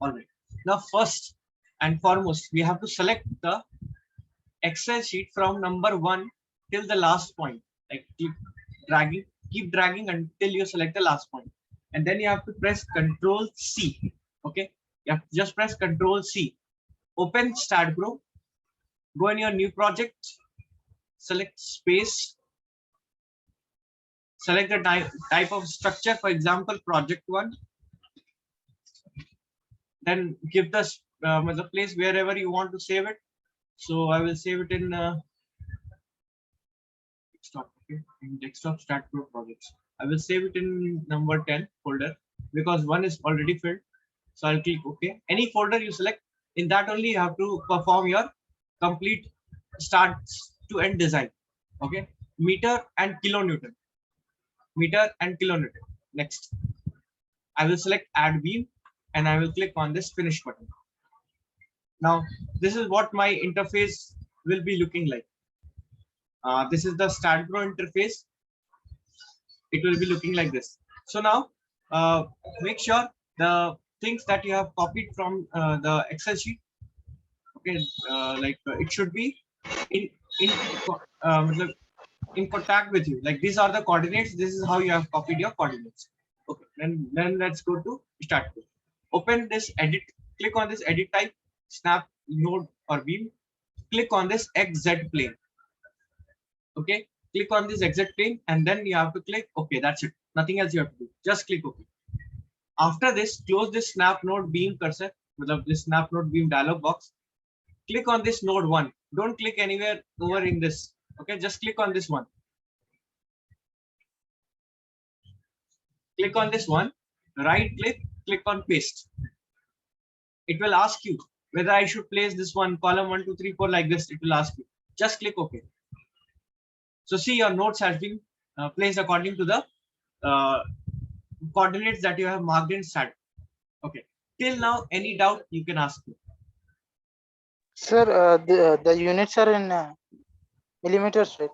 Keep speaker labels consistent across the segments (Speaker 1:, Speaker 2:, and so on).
Speaker 1: All right. Now, first and foremost, we have to select the Excel sheet from number 1 till the last point. Like keep dragging until you select the last point. And then you have to press Control C. Okay. You have to just press Control C. Open StatPro. Go in your new project. Select space. Select the type of structure, for example, project 1. Then give the place wherever you want to save it. So I will save it in desktop. Okay, in desktop StatPro projects. I will save it in number 10 folder because 1 is already filled. So I'll click OK. Any folder you select, in that only you have to perform your complete start to end design. Okay, meter and kilonewton. Meter and kilonewton. Next, I will select add beam and I will click on this finish button. Now, this is what my interface will be looking like. This is the StatPro interface. It will be looking like this. So now, make sure the things that you have copied from the Excel sheet, okay, it should be in in contact with you. Like these are the coordinates. This is how you have copied your coordinates. Okay, then let's go to StatPro. Open this edit. Click on this edit type, snap, node, or beam. Click on this XZ plane. Okay, click on this XZ plane, and then you have to click OK. That's it. Nothing else you have to do. Just click OK. After this, close this snap node beam cursor with this snap node beam dialog box. Click on this node 1. Don't click anywhere over in this. Okay, just click on this one. Click on this one. Right click, click on paste. It will ask you whether I should place this one column 1, 2, 3, 4 like this. It will ask you. Just click OK. So see, your notes has been placed according to the coordinates that you have marked in stat. Okay. Till now, any doubt you can ask me.
Speaker 2: Sir, the units are in millimeters, right?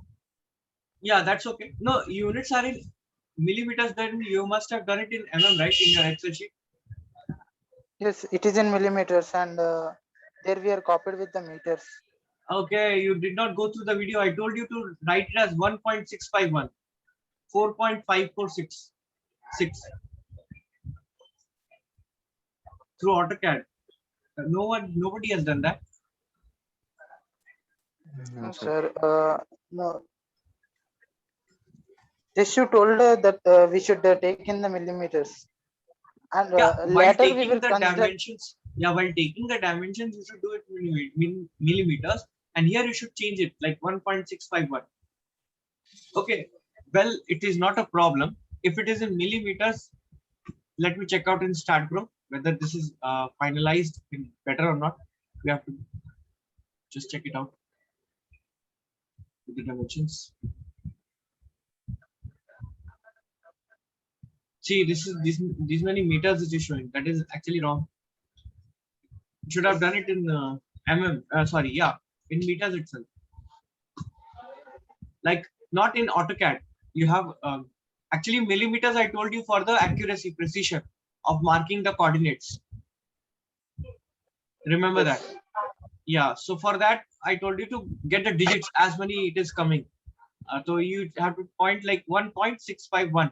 Speaker 1: Yeah, that's okay. No, units are in millimeters. Then you must have done it in mm, right, in your Excel sheet.
Speaker 2: Yes, it is in millimeters, and there we are copied with the meters.
Speaker 1: Okay, you did not go through the video. I told you to write it as 1.651, 4.5466 through AutoCAD. Nobody has done that.
Speaker 2: No, sir. No. Just you told that we should take in the millimeters, and
Speaker 1: while
Speaker 2: later we
Speaker 1: taking
Speaker 2: will
Speaker 1: the
Speaker 2: consider.
Speaker 1: dimensions, while taking the dimensions, you should do it in millimeters, and here you should change it like 1.651. Okay, well, it is not a problem if it is in millimeters. Let me check out in StatPro whether this is finalized in better or not. We have to just check it out with the dimensions. See, this is these many meters it is showing. That is actually wrong. You should have done it in in meters itself. Like not in AutoCAD. You have actually millimeters. I told you for the accuracy, precision of marking the coordinates. Remember that? Yeah. So for that, I told you to get the digits as many it is coming. So you have to point like 1.651.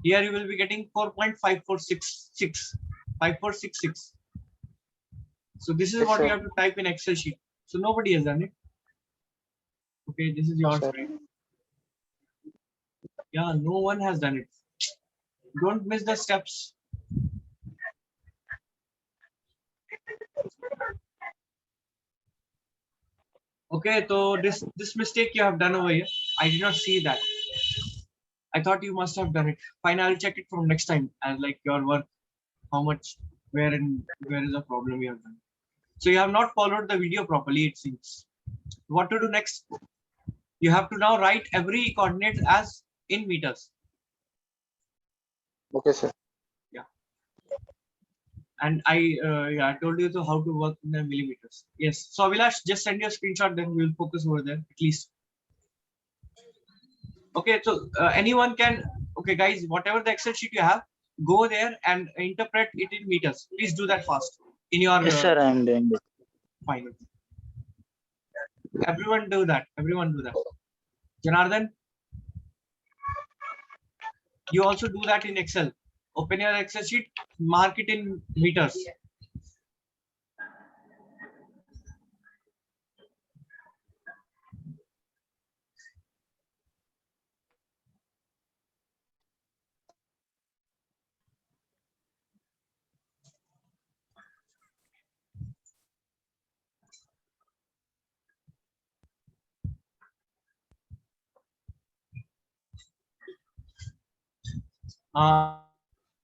Speaker 1: Here you will be getting 4.5466. 5466. So this is what you have to type in Excel sheet. So nobody has done it. Okay, this is yours, right? Yeah, no one has done it. Don't miss the steps. Okay, so this mistake you have done over here, I did not see that. I thought you must have done it. Fine, I'll check it from next time as like your work, how much, where is the problem you have done. So you have not followed the video properly, it seems. What to do next? You have to now write every coordinate as in meters.
Speaker 2: Okay, sir.
Speaker 1: Yeah. And I told you how to work in the millimeters. Yes. So Vilash, just send your screenshot, then we'll focus over there at least. Okay. So anyone can. Okay, guys. Whatever the Excel sheet you have, go there and interpret it in meters. Please do that fast in your
Speaker 2: Yes, sir, I am doing it.
Speaker 1: final. Everyone do that. Everyone do that. Janardhan, you also do that in Excel. Open your Excel sheet, mark it in meters.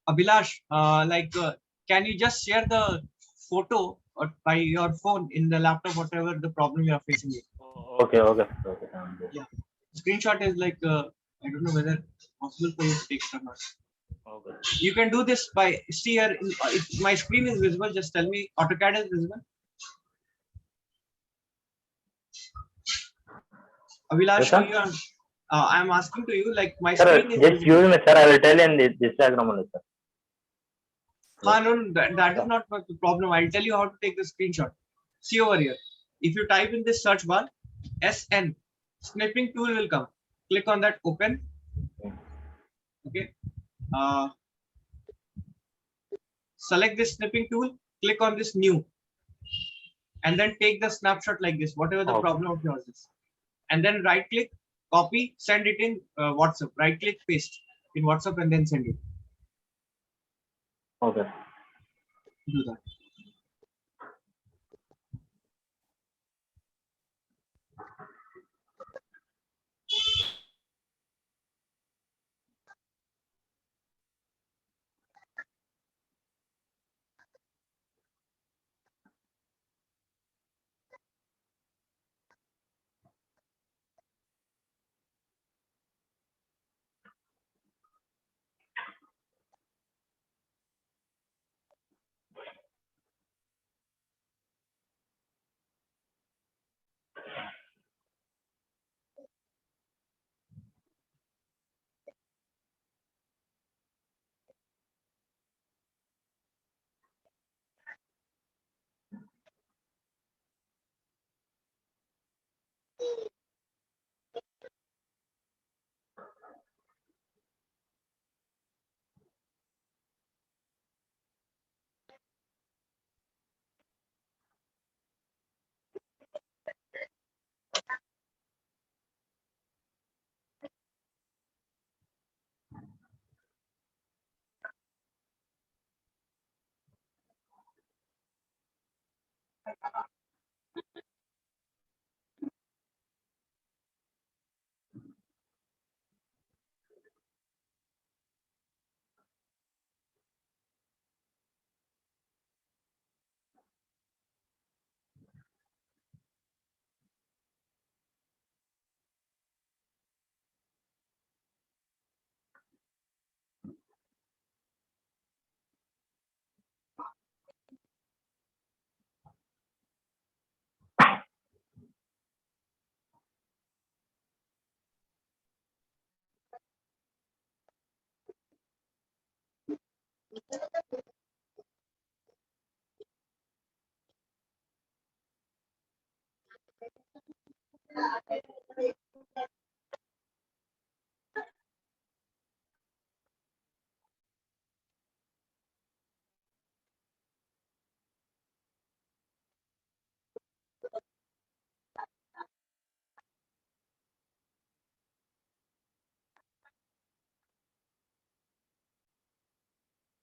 Speaker 1: Abhilash, can you just share the photo or by your phone in the laptop, whatever the problem you are facing with?
Speaker 3: Okay, okay, okay.
Speaker 1: Yeah. Screenshot is I don't know whether it's possible for you to take or not.
Speaker 3: Okay.
Speaker 1: You can do this by see here. If my screen is visible, just tell me AutoCAD is visible. Abhilash,
Speaker 3: Yes, sir.
Speaker 1: you are, I'm asking to you my
Speaker 3: Sir,
Speaker 1: screen is
Speaker 3: just
Speaker 1: visible.
Speaker 3: use me, sir. I will tell you in this diagram only, sir.
Speaker 1: No, that is not the problem. I'll tell you how to take the screenshot. See over here. If you type in this search bar, SN, snipping tool will come. Click on that, open. Okay. Select this snipping tool, click on this new, and then take the snapshot like this, whatever the problem of yours is. And then right click, copy, send it in WhatsApp. Right click, paste in WhatsApp, and then send it.
Speaker 3: Okay.
Speaker 1: Do that.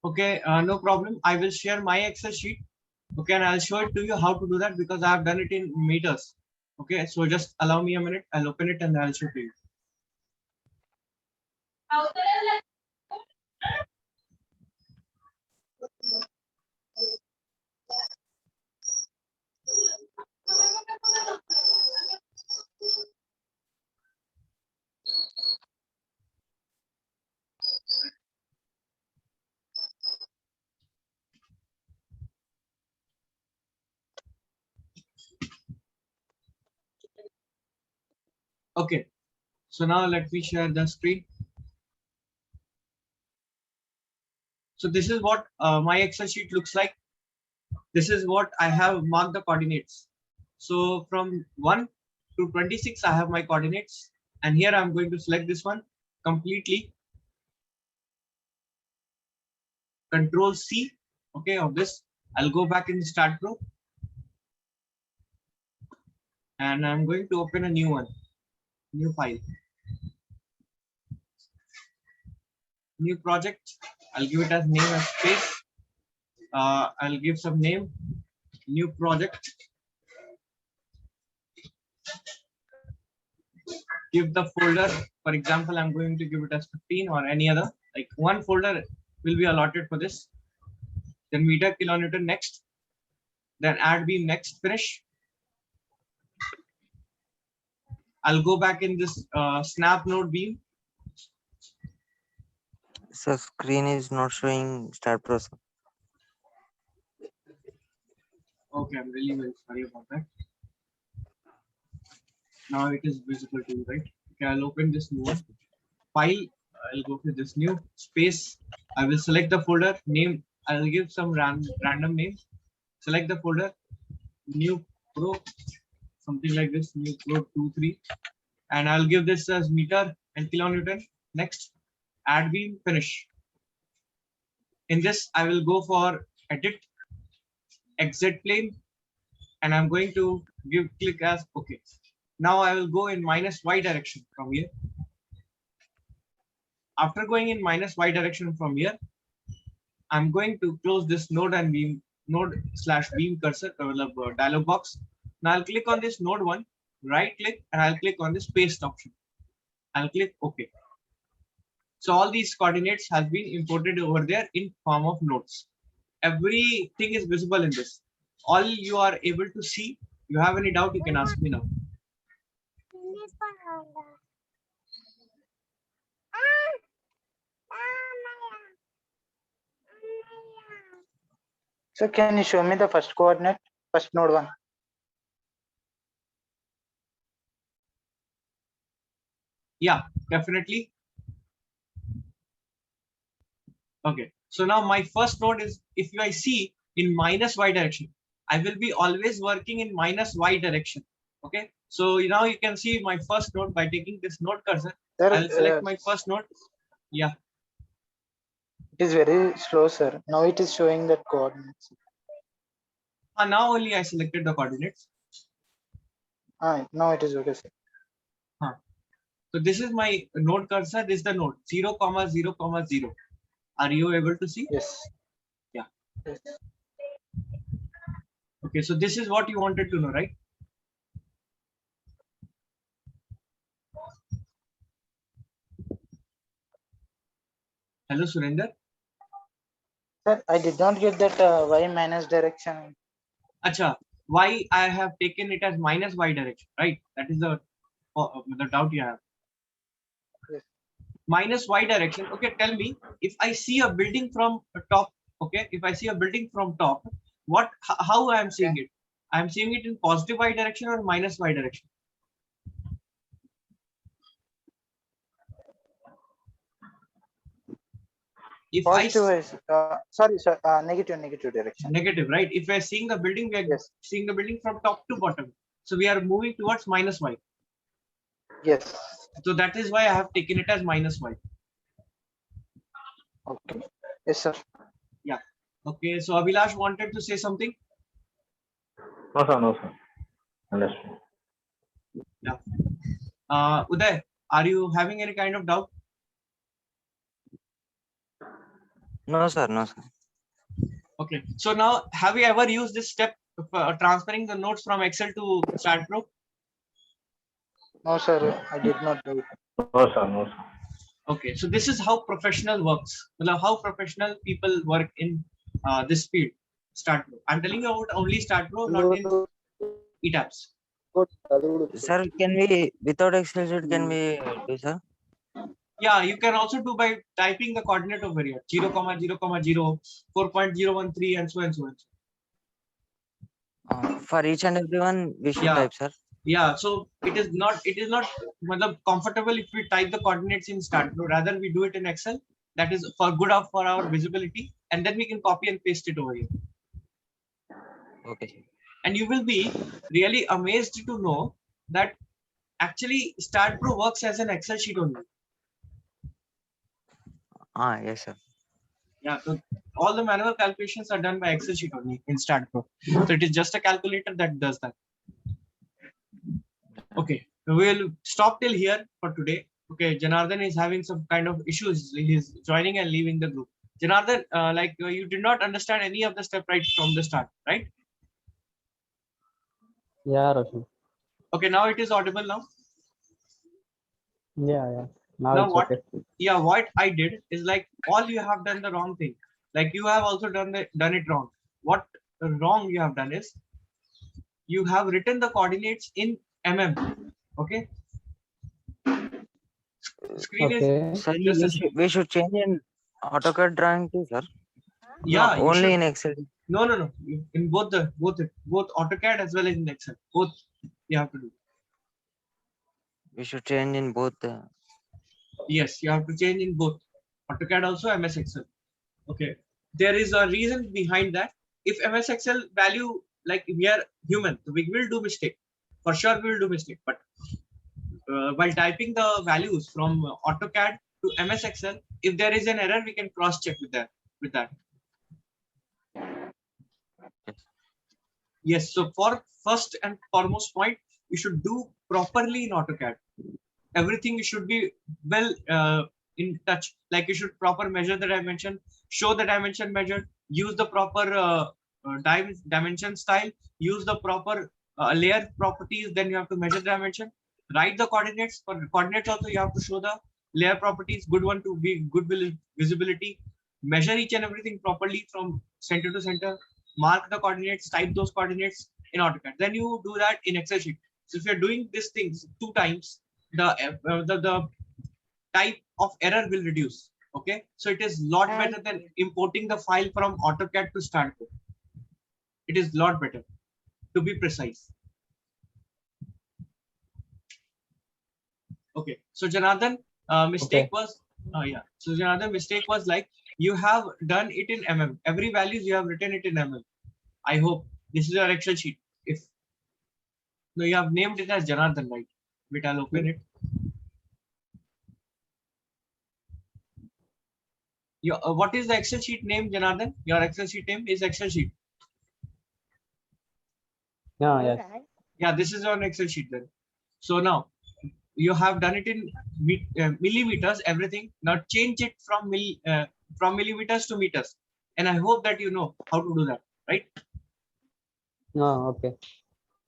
Speaker 1: Okay, no problem. I will share my Excel sheet. Okay, and I'll show it to you how to do that because I have done it in meters. Okay, so just allow me a minute. I'll open it and I'll show to you. Okay, so now let me share the screen. So this is what my Excel sheet looks like. This is what I have marked the coordinates. So from 1 to 26, I have my coordinates. And here I'm going to select this one completely. Control C, okay, of this. I'll go back in the Start Pro. And I'm going to open a new one, new file. New project. I'll give it as name as space. I'll give some name, new project. Give the folder, for example, I'm going to give it as 15 or any other, like one folder will be allotted for this. Then meter kilonewton next. Then add beam next, finish. I'll go back in this snap node beam.
Speaker 4: So screen is not showing Start Pro, sir.
Speaker 1: Okay, I'm really very sorry about that. Now it is visible to you, right? Okay, I'll open this new one. File, I'll go for this new space. I will select the folder name. I'll give some random name. Select the folder, new pro, something like this, new pro 23. And I'll give this as meter and kilonewton. Next, add beam, finish. In this, I will go for edit, exit plane, and I'm going to click as okay. Now I will go in minus y direction from here. After going in minus y direction from here, I'm going to close this node and beam node/beam cursor dialog box. Now I'll click on this node one, right click, and I'll click on this paste option. I'll click OK. So all these coordinates have been imported over there in form of nodes. Everything is visible in this. All you are able to see. You have any doubt, you can ask me now.
Speaker 2: So can you show me the first coordinate, first node one?
Speaker 1: Yeah, definitely. Okay, so now my first node is, if I see in minus y direction, I will be always working in minus y direction. Okay, so now you can see my first node by taking this node cursor. I'll select my first node. Yeah.
Speaker 2: It is very slow, sir. Now it is showing that coordinates.
Speaker 1: Now only I selected the coordinates.
Speaker 2: Now it is okay, sir.
Speaker 1: So this is my node cursor. This is the node 0, 0, 0. Are you able to see?
Speaker 2: Yes.
Speaker 1: Yeah.
Speaker 2: Yes.
Speaker 1: Okay, so this is what you wanted to know, right? Hello, Surinder.
Speaker 2: Sir, I did not get that y minus direction.
Speaker 1: Acha, why I have taken it as minus y direction, right? That is the doubt you have.
Speaker 2: Yes.
Speaker 1: Minus y direction. Okay, tell me, if I see a building from top, okay, if I see a building from top, how I am seeing it? I am seeing it in positive y direction or minus y direction? If
Speaker 2: positive sorry, sir, negative direction.
Speaker 1: Negative, right? If we are seeing the building, we are seeing the building from top to bottom. So we are moving towards minus y.
Speaker 2: Yes.
Speaker 1: So that is why I have taken it as minus y.
Speaker 2: Okay. Yes, sir.
Speaker 1: Yeah. Okay. So Abhilash wanted to say something.
Speaker 3: No, sir. No, sir. Understood.
Speaker 1: Yeah. Uday, are you having any kind of doubt?
Speaker 4: No, sir. No, sir.
Speaker 1: Okay. So now, have you ever used this step of transferring the nodes from Excel to Start Pro?
Speaker 2: No, sir. I did not do it.
Speaker 3: No, sir. No, sir.
Speaker 1: Okay. So this is how professional works. How professional people work in this field. Start Pro. I'm telling you about only Start Pro, not in ETABS.
Speaker 4: Sir, can we, without Excel sheet, can we do, sir?
Speaker 1: Yeah, you can also do by typing the coordinate over here 0, 0, 0, 4.013 and so and so and so.
Speaker 4: For each and everyone, we should type, sir.
Speaker 1: Yeah, so it is not comfortable if we type the coordinates in Start Pro. Rather, we do it in Excel. that is for good of for our visibility, and then we can copy and paste it over here.
Speaker 4: Okay, sir.
Speaker 1: And you will be really amazed to know that actually StatPro works as an Excel sheet only.
Speaker 4: Yes, sir.
Speaker 1: Yeah, so all the manual calculations are done by Excel sheet only in StatPro. So it is just a calculator that does that. Okay, we'll stop till here for today. Okay, Janardhan is having some kind of issues. He's joining and leaving the group. Janardhan, you did not understand any of the step right from the start, right?
Speaker 5: Yeah, Roshan.
Speaker 1: Okay, now it is audible now.
Speaker 5: Yeah. Now
Speaker 1: Now
Speaker 5: it's
Speaker 1: what?
Speaker 5: okay.
Speaker 1: Yeah, what I did is like all you have done the wrong thing. Like you have also done it wrong. What wrong you have done is you have written the coordinates in mm. Okay. Screen is
Speaker 5: Okay.
Speaker 4: Sir,
Speaker 1: just a second.
Speaker 4: we should change in AutoCAD drawing too, sir.
Speaker 1: Yeah, you
Speaker 4: Only
Speaker 1: should.
Speaker 4: in Excel.
Speaker 1: No. In both AutoCAD as well as in Excel. Both you have to do.
Speaker 4: We should change in both.
Speaker 1: Yes, you have to change in both AutoCAD also MS Excel. Okay. There is a reason behind that. If MS Excel value, like we are human, so we will do mistake. For sure we will do mistake. But while typing the values from AutoCAD to MS Excel, if there is an error, we can cross check with that. Yes, so for first and foremost point, you should do properly in AutoCAD. Everything should be well in touch. Like you should proper measure the dimension, show the dimension measured, use the proper dimension style, use the proper layer properties. Then you have to measure the dimension, write the coordinates. For coordinates also, you have to show the layer properties, good one to be good visibility, measure each and everything properly from center to center, mark the coordinates, type those coordinates in AutoCAD. Then you do that in Excel sheet. So if you're doing these things 2 times, the type of error will reduce. Okay, so it is lot better than importing the file from AutoCAD to StatPro. It is lot better, to be precise. Okay, so Janardhan, mistake was so Janardhan, mistake was like you have done it in mm. Every values you have written it in mm. I hope this is your Excel sheet. If no, you have named it as Janardhan, right? Wait, I'll open it. What is the Excel sheet name, Janardhan? Your Excel sheet name is Excel sheet.
Speaker 5: Yes.
Speaker 1: Yeah, this is on Excel sheet then. So now you have done it in millimeters, everything. Now change it from millimeters to meters. And I hope that you know how to do that, right?
Speaker 5: No, okay.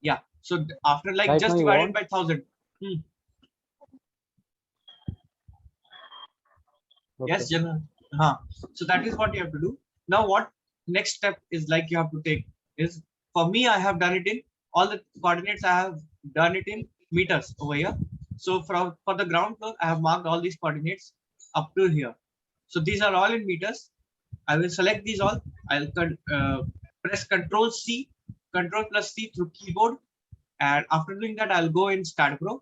Speaker 1: Yeah. So after like
Speaker 5: Right
Speaker 1: just
Speaker 5: now you
Speaker 1: divided
Speaker 5: want?
Speaker 1: by 1000.
Speaker 5: Okay.
Speaker 1: Yes, Jana. So that is what you have to do. Now what next step is like you have to take is, for me, I have done it in all the coordinates. I have done it in meters over here. So for the ground floor, I have marked all these coordinates up to here. So these are all in meters. I will select these all. I'll press Control C, Control plus C through keyboard. And after doing that, I'll go in StatPro.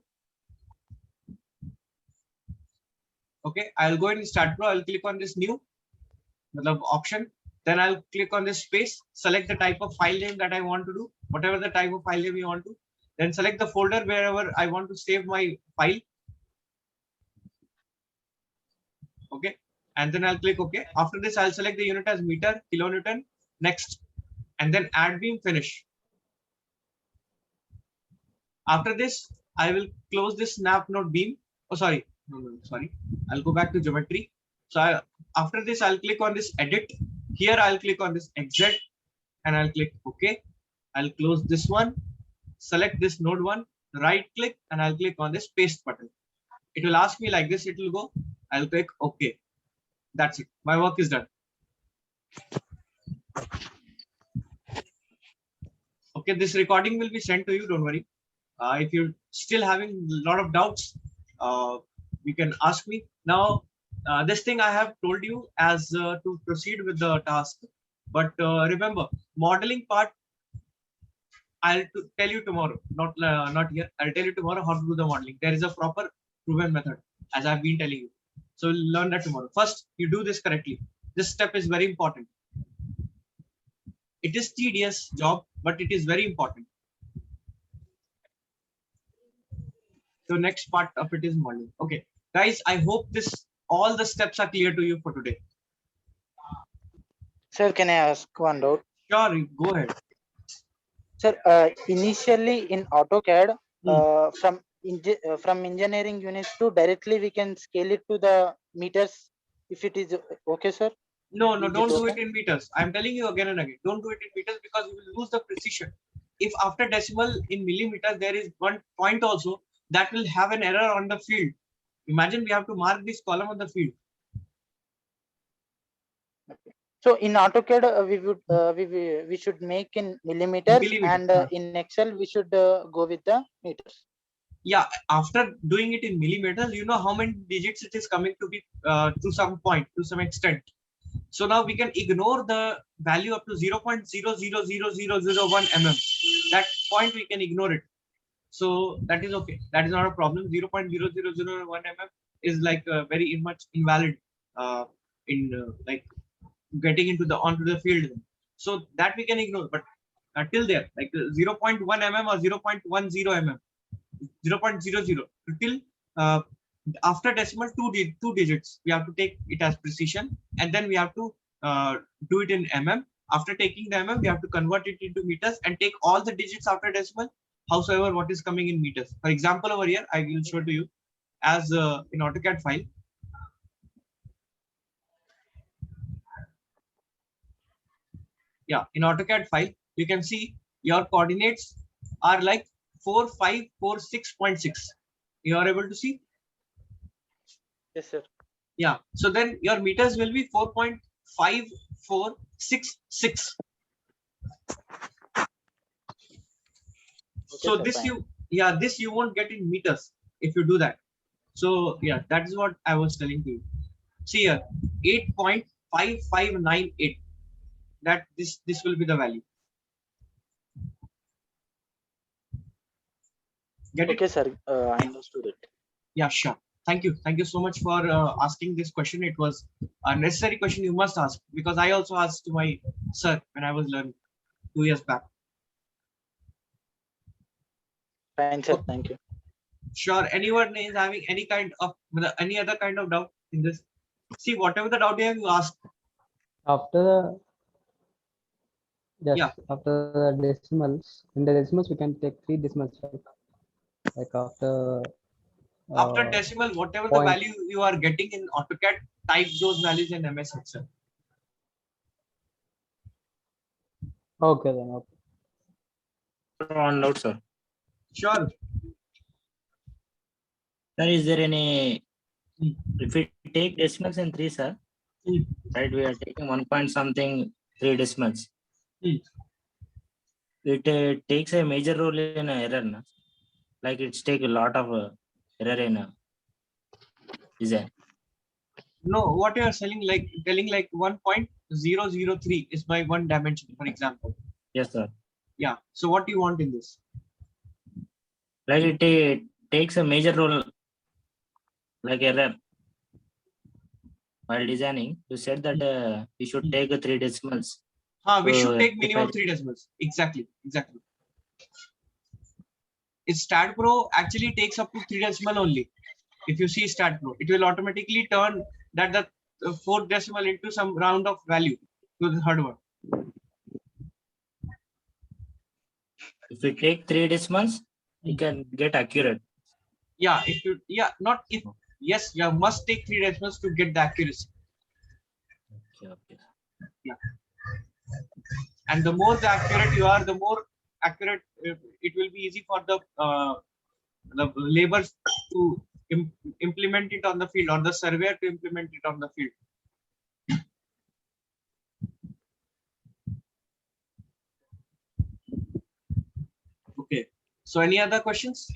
Speaker 1: Okay, I'll go in StatPro. I'll click on this new option. Then I'll click on this space, select the type of file name that I want to do, whatever the type of file name you want to. Then select the folder wherever I want to save my file. Okay, and then I'll click OK. After this, I'll select the unit as meter, kilonewton, next, and then add beam, finish. After this, I will close this snap node beam. Oh, sorry. No, sorry. I'll go back to geometry. So after this, I'll click on this edit. Here, I'll click on this exit and I'll click OK. I'll close this one, select this node 1, right click, and I'll click on this paste button. It will ask me like this. It will go. I'll click OK. That's it. My work is done. Okay, this recording will be sent to you. Don't worry. If you're still having a lot of doubts, you can ask me. Now, this thing I have told you as to proceed with the task. But remember, modeling part, I'll tell you tomorrow. Not here. I'll tell you tomorrow how to do the modeling. There is a proper proven method, as I've been telling you. So we'll learn that tomorrow. First, you do this correctly. This step is very important. It is tedious job, but it is very important. So next part of it is modeling. Okay, guys, I hope all the steps are clear to you for today.
Speaker 2: Sir, can I ask one doubt?
Speaker 1: Sure, go ahead.
Speaker 2: Sir, initially in AutoCAD, from engineering units to directly we can scale it to the meters if it is okay, sir.
Speaker 1: No,
Speaker 2: Is it
Speaker 1: don't do it
Speaker 2: okay?
Speaker 1: in meters. I'm telling you again and again. Don't do it in meters because you will lose the precision. If after decimal in millimeters there is one point also, that will have an error on the field. Imagine we have to mark this column on the field.
Speaker 2: So in AutoCAD, we should make in millimeters, and in Excel we should go with the meters.
Speaker 1: Yeah, after doing it in millimeters, you know how many digits it is coming to be to some point, to some extent. So now we can ignore the value up to 0.000001 mm. That point we can ignore it. So that is okay. That is not a problem. 0.0001 mm is like very much invalid like getting onto the field. So that we can ignore. But till there, like 0.1 mm or 0.10 mm, 0.00 till after decimal two digits, we have to take it as precision, and then we have to do it in mm. After taking the mm, we have to convert it into meters and take all the digits after decimal, howsoever what is coming in meters. For example, over here I will show to you as in AutoCAD file. Yeah, in AutoCAD file you can see your coordinates are like 4546.6. You are able to see?
Speaker 2: Yes, sir.
Speaker 1: Yeah, so then your meters will be 4.5466. So
Speaker 2: sir,
Speaker 1: this
Speaker 2: fine.
Speaker 1: this you won't get in meters if you do that. So yeah, that is what I was telling you. See here, 8.5598. That this will be the value. Get it?
Speaker 2: Okay, sir. I understood it.
Speaker 1: Yeah, sure. Thank you. Thank you so much for asking this question. It was a necessary question you must ask, because I also asked to my sir when I was learning 2 years back.
Speaker 2: Fine, sir. Thank you.
Speaker 1: Sure. Anyone is having any other kind of doubt in this? See, whatever the doubt you have, you ask.
Speaker 5: After the
Speaker 1: Yeah.
Speaker 5: after the decimals, in the decimals we can take 3 decimals, right? Like after
Speaker 1: Decimal, whatever
Speaker 5: point.
Speaker 1: the value you are getting in AutoCAD, type those values in MS Excel.
Speaker 5: Okay then. Okay.
Speaker 6: One note, sir.
Speaker 1: Sure.
Speaker 6: Sir, is there any, if we take decimals in 3, sir, right, we are taking 1 point something 3 decimals. It takes a major role in error, no? Like it's take a lot of error in design.
Speaker 1: No, what you are telling like 1.003 is by 1 dimension, for example.
Speaker 6: Yes, sir.
Speaker 1: Yeah. So what do you want in this?
Speaker 6: Like it takes a major role, like error. While designing, you said that we should take 3 decimals.
Speaker 1: We should take minimum 3 decimals. Exactly. If StatPro actually takes up to 3 decimal only. If you see StatPro, it will automatically turn that the 4th decimal into some round of value to the third one.
Speaker 6: If we take 3 decimals, we can get accurate.
Speaker 1: Yeah, yes, you must take 3 decimals to get the accuracy.
Speaker 6: Okay.
Speaker 1: Yeah. And the more accurate you are, the more accurate it will be easy for the laborers to implement it on the field, or the surveyor to implement it on the field. Okay. So any other questions?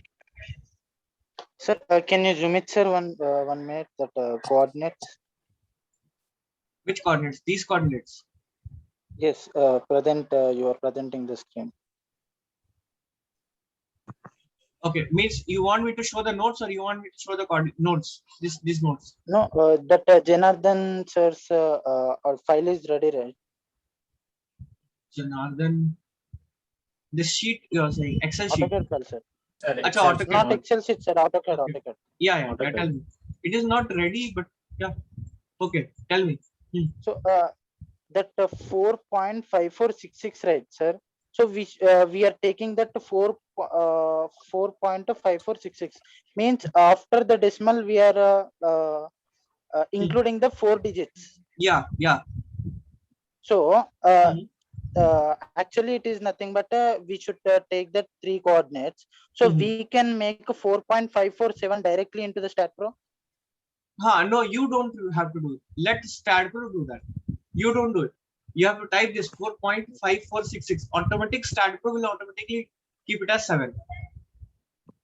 Speaker 2: Sir, can you zoom it, sir, 1 minute, that coordinates?
Speaker 1: Which coordinates? These coordinates?
Speaker 2: Yes, you are presenting the screen.
Speaker 1: Okay, means you want me to show the notes or you want me to show the notes? These notes.
Speaker 2: No, that Janardhan sir's our file is ready, right?
Speaker 1: Janardhan, this sheet you are saying Excel sheet.
Speaker 2: AutoCAD file, sir.
Speaker 6: Sir,
Speaker 1: Acha,
Speaker 6: Excel
Speaker 1: AutoCAD.
Speaker 2: Not Excel sheet, sir. AutoCAD,
Speaker 1: Okay.
Speaker 2: AutoCAD.
Speaker 1: Yeah, yeah.
Speaker 6: AutoCAD.
Speaker 1: Tell me. It is not ready, but yeah. Okay, tell me.
Speaker 2: So that 4.5466, right, sir? So we are taking that 4.5466 means after the decimal we are including the 4 digits.
Speaker 1: Yeah, yeah.
Speaker 2: So actually it is nothing but we should take the 3 coordinates. So we can make a 4.547 directly into the StatPro.
Speaker 1: No, you don't have to do it. Let StatPro do that. You don't do it. You have to type this 4.5466. Automatic StatPro will automatically keep it as 7.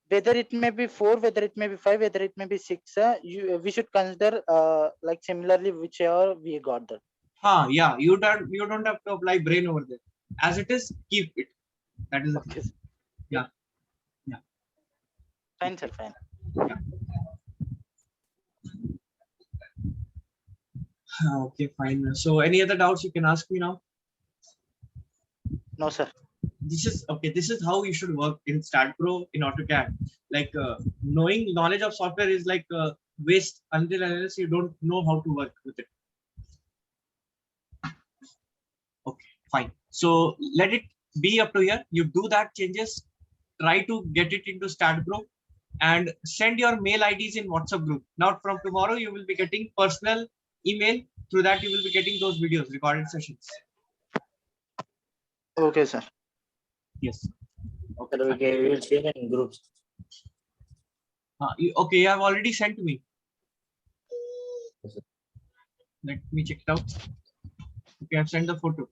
Speaker 2: Whether it may be 4, whether it may be 5, whether it may be 6, we should consider like similarly whichever we got that.
Speaker 1: Yeah, you don't have to apply brain over there. As it is, keep it. That is
Speaker 2: Okay.
Speaker 1: Yeah. Yeah.
Speaker 2: Fine, sir, fine.
Speaker 1: Yeah. Okay, fine. So any other doubts you can ask me now?
Speaker 2: No, sir.
Speaker 1: This is okay. This is how you should work in StatPro in AutoCAD. Like knowing knowledge of software is like waste until unless you don't know how to work with it. Okay, fine. So let it be up to here. You do that changes. Try to get it into StatPro and send your mail IDs in WhatsApp group. Now from tomorrow you will be getting personal email. Through that you will be getting those videos, recorded sessions.
Speaker 2: Okay, sir.
Speaker 1: Yes.
Speaker 6: Okay, we will share in groups.
Speaker 1: Okay, you have already sent to me.
Speaker 6: Yes, sir.
Speaker 1: Let me check it out. Okay, I've sent the photo.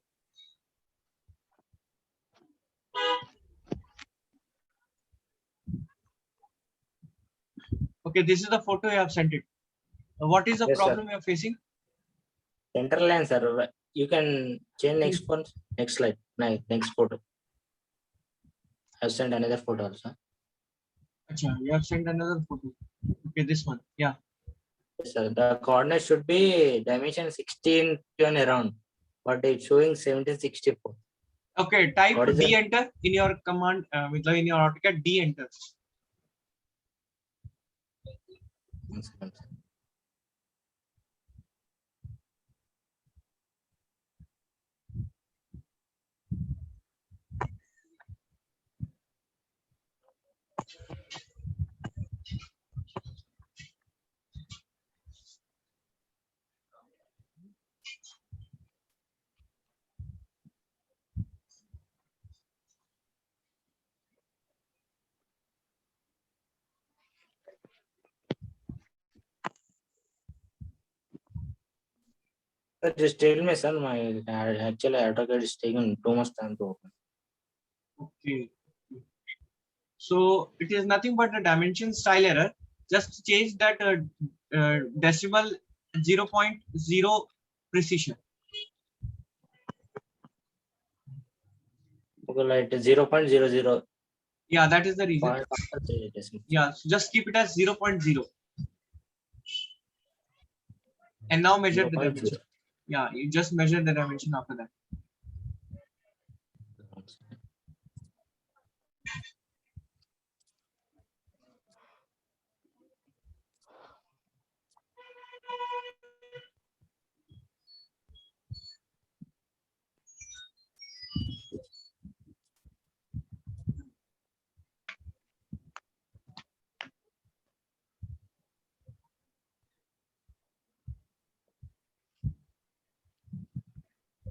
Speaker 1: Okay, this is the photo you have sent it. What is the
Speaker 6: Yes,
Speaker 1: problem you are facing?
Speaker 6: Center line, sir. You can change next one, next slide, next photo. I've sent another photo also.
Speaker 1: Achha, you have sent another photo. Okay, this one. Yeah.
Speaker 6: Yes, sir. The coordinate should be dimension 16 and around, but it's showing 1764.
Speaker 1: Okay, type
Speaker 6: What is
Speaker 1: D
Speaker 6: it?
Speaker 1: enter in your command in your AutoCAD. D enter.
Speaker 6: One second, sir. Sir, just tell me, sir. My actually AutoCAD is taking too much time to open.
Speaker 1: Okay. So it is nothing but a dimension style error. Just change that decimal 0.0 precision.
Speaker 6: Okay, like 0.00.
Speaker 1: Yeah, that is the reason.
Speaker 6: Point after 3 decimal.
Speaker 1: Yeah, so just keep it as 0.0. And now measure the
Speaker 6: 0.0.
Speaker 1: dimension. Yeah, you just measure the dimension after that.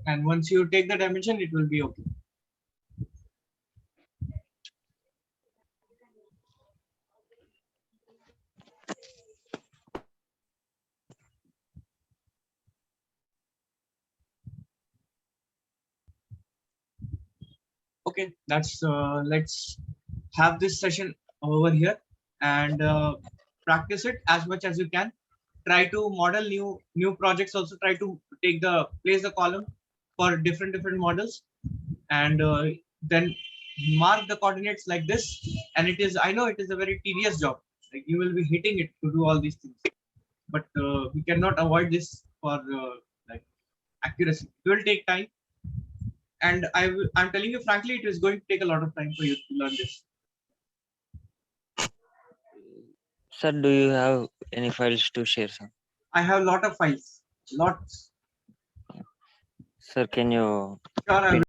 Speaker 1: And once you take the dimension, it will be okay. Okay, that's let's have this session over here and practice it as much as you can. Try to model new projects. Also try to place the column for different models, and then mark the coordinates like this, and it is, I know it is a very tedious job, like you will be hitting it to do all these things, but we cannot avoid this for like accuracy. It will take time, and I'm telling you frankly, it is going to take a lot of time for you to learn this.
Speaker 4: Sir, do you have any files to share, sir?
Speaker 1: I have a lot of files, lots.
Speaker 4: Sir, can you
Speaker 1: Sure, I will.